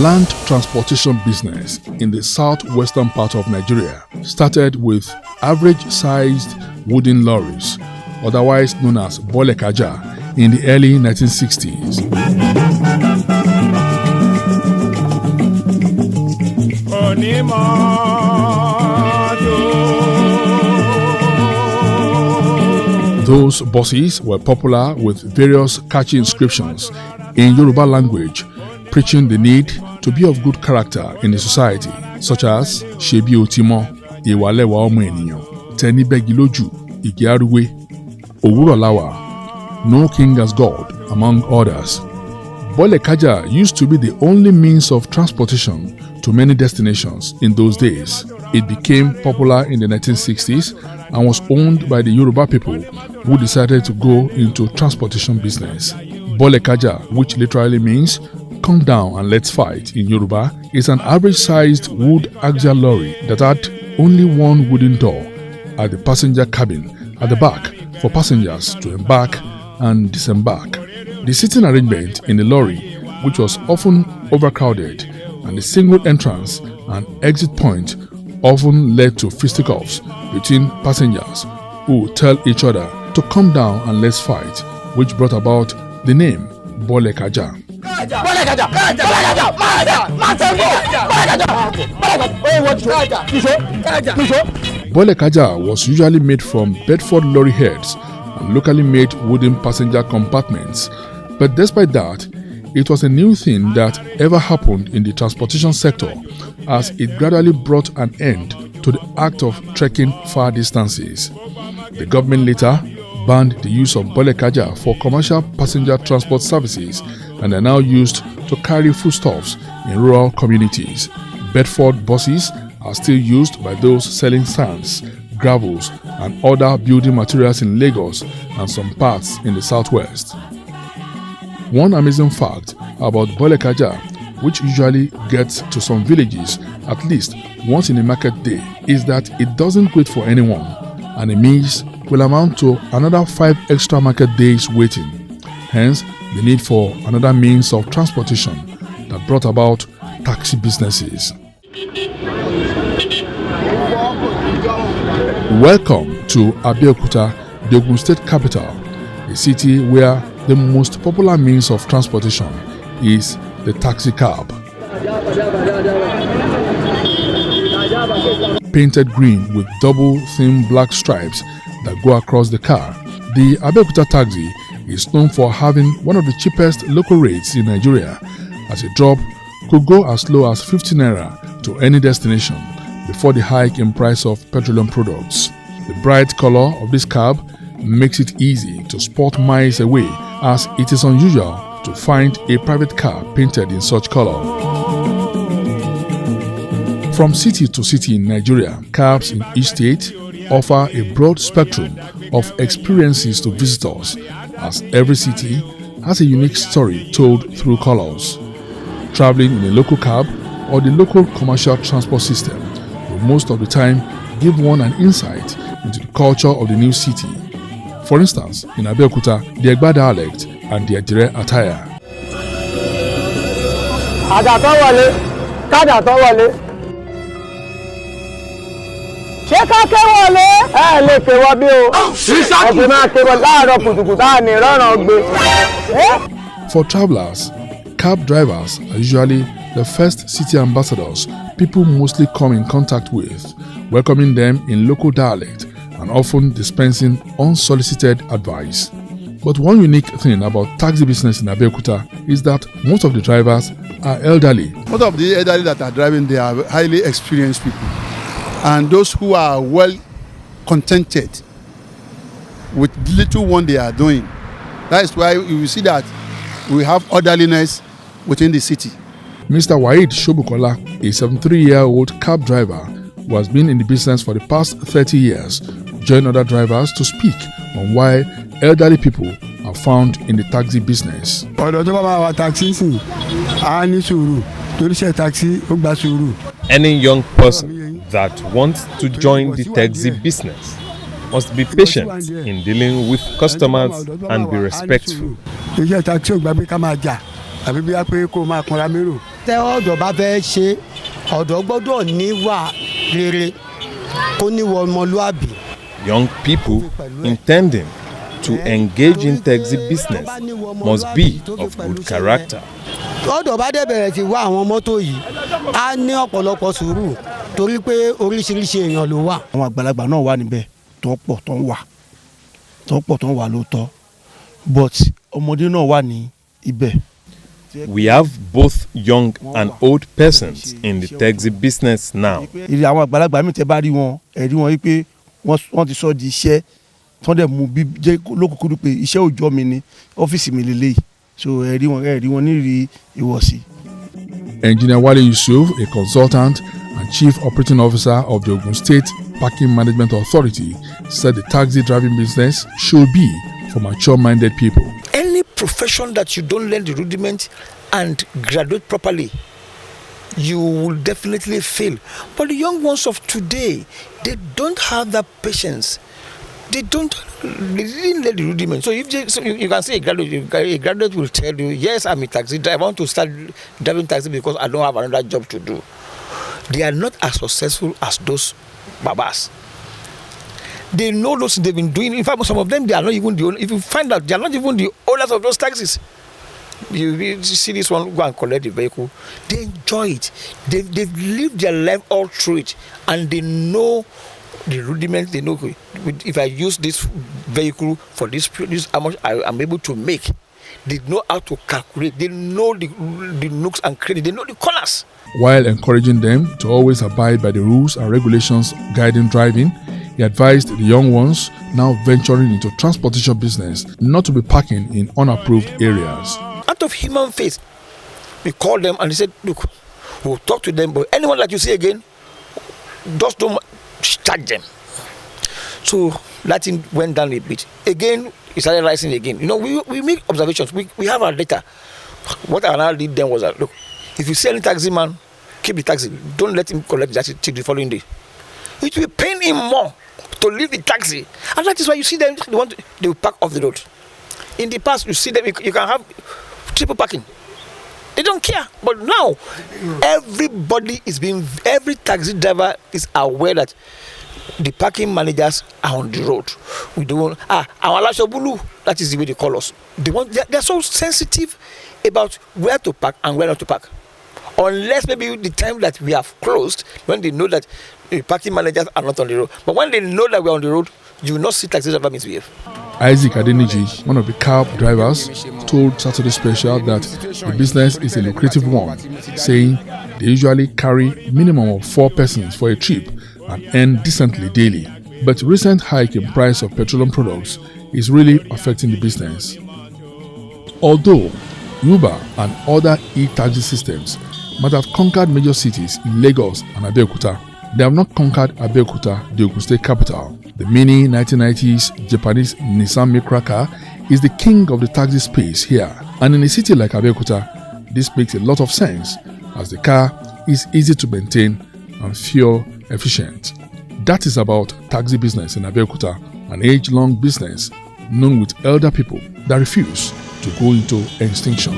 Land transportation business in the southwestern part of Nigeria started with average-sized wooden lorries, otherwise known as bolekaja, in the early 1960s. Those buses were popular with various catchy inscriptions in Yoruba language, preaching the need to be of good character in the society, such as Shebi Otimo, Iwalewa Omo Eniyan, Teni Begiloju, Igi Aruwe, Owuro Lawa, No King as God, among others. Bolekaja used to be the only means of transportation to many destinations in those days. It became popular in the 1960s and was owned by the Yoruba people who decided to go into transportation business. Bolekaja, which literally means "come down and let's fight" in Yoruba, is an average-sized wood axial lorry that had only one wooden door at the passenger cabin at the back for passengers to embark and disembark. The seating arrangement in the lorry, which was often overcrowded, and the single entrance and exit point often led to fisticuffs between passengers who would tell each other to come down and let's fight, which brought about the name Bolekaja. Bolekaja was usually made from Bedford lorry heads and locally made wooden passenger compartments, but despite that, it was a new thing that ever happened in the transportation sector, as it gradually brought an end to the act of trekking far distances. The government later banned the use of bolekaja for commercial passenger transport services and are now used to carry foodstuffs in rural communities. Bedford buses are still used by those selling sands, gravels, and other building materials in Lagos and some parts in the southwest. One amazing fact about bolekaja, which usually gets to some villages at least once in a market day, is that it doesn't wait for anyone, and a miss will amount to another 5 extra market days waiting. Hence, the need for another means of transportation that brought about taxi businesses. Welcome to Abeokuta, the Ogun State capital, a city where the most popular means of transportation is the taxi cab. Painted green with double thin black stripes that go across the car, the Abeokuta taxi is known for having one of the cheapest local rates in Nigeria, as a drop could go as low as 50 naira to any destination before the hike in price of petroleum products. The bright color of this cab makes it easy to spot miles away, as it is unusual to find a private car painted in such color. From city to city in Nigeria, cabs in each state offer a broad spectrum of experiences to visitors, as every city has a unique story told through colors. Traveling in a local cab or the local commercial transport system will most of the time give one an insight into the culture of the new city. For instance, in Abeokuta, the Egba dialect and the Ejire attire. For travelers, cab drivers are usually the first city ambassadors people mostly come in contact with, welcoming them in local dialect and often dispensing unsolicited advice. But one unique thing about taxi business in Abeokuta is that most of the drivers are elderly. Most of the elderly that are driving, they are highly experienced people, and those who are well contented with the little one they are doing. That is why you will see that we have orderliness within the city. Mr. Waheed Shobukola, a 73-year-old cab driver who has been in the business for the past 30 years, joined other drivers to speak on why elderly people are found in the taxi business. Any young person that wants to join the taxi business must be patient in dealing with customers and be respectful. àbí bí a pé kó máa kanra mérò. tẹ ọ̀dọ́ bá fẹ́ ṣe ọ̀dọ́ gbọ́dọ̀ níwà rere kó níwà ọmọlúàbí. Young people intending to engage in taxi business must be of good character. ọ̀dọ́ bá dẹ̀ bẹ̀rẹ̀ sí wá àwọn mọ́tò yìí á ní ọ̀pọ̀lọpọ̀ sùúrù torí pé oríṣiríṣi èèyàn ló wà. àwọn àgbàlagbà náà wà níbẹ̀ tó pọ̀ tó ń wà lóòótọ́ but ọmọdé náà wà ní ibẹ̀. We have both young and old persons in the taxi business now. ìrì àwọn àgbàlagbà mi tẹ́ bá rí wọn ẹ̀rí wọn wípé wọ́n ti sọ di iṣẹ́ tó dẹ̀ mú bí jẹ́ lókùnkúndùn pé iṣẹ́ òòjọ́ mi ni ọ́fíìsì mi lélẹ́yìí so ẹ̀rí wọn nírì ìwọ̀sí. Engineer Wale Yusuf, a consultant and chief operating officer of the Ogun State Parking Management Authority, said the taxi driving business should be for mature-minded people. Any profession that you don't learn the rudiment and graduate properly, you will definitely fail. But the young ones of today, they don't have that patience. They didn't learn the rudiment. So if you can say a graduate will tell you, yes, I'm a taxi driver. I want to start driving taxi because I don't have another job to do. They are not as successful as those babas. They know those they've been doing. In fact, some of them, they are not even the owners. If you find out, they are not even the owners of those taxis. You see this one go and collect the vehicle. They enjoy it. They've lived their life all through it. And they know the rudiments. They know if I use this vehicle for this how much I am able to make. They know how to calculate. They know the nooks and crannies. They know the corners. While encouraging them to always abide by the rules and regulations guiding driving, he advised the young ones now venturing into transportation business not to be parking in unapproved areas. Out of human faith, we called them and he said, look, we'll talk to them, but anyone that you see again, just don't charge them. So that thing went down a bit. Again, it started rising again. You know, we make observations. We have our data. What I now did then was that, look, if you see any taxi man, keep the taxi. Don't let him collect that till the following day. It will pain him more to leave the taxi. And that is why you see them, they will park off the road. In the past, you see them, you can have triple parking. They don't care. But now, every taxi driver is aware that the parking managers are on the road. We don't our Lashabulu, that is the way they call us. They're so sensitive about where to park and where not to park. Unless maybe the time that we have closed, when they know that the parking managers are not on the road. But when they know that we're on the road, you will not see taxi driver misbehave. Isaac Adeniji, one of the cab drivers, told Saturday Special that the business is a lucrative one, saying they usually carry minimum of 4 persons for a trip and earn decently daily. But recent hike in price of petroleum products is really affecting the business. Although Uber and other e-taxi systems might have conquered major cities in Lagos and Abeokuta, they have not conquered Abeokuta, the Ogun State capital. The mini 1990s Japanese Nissan Micra car is the king of the taxi space here. And in a city like Abeokuta, this makes a lot of sense as the car is easy to maintain and fuel efficient. That is about taxi business in Abeokuta, an age-long business known with elder people that refuse to go into extinction.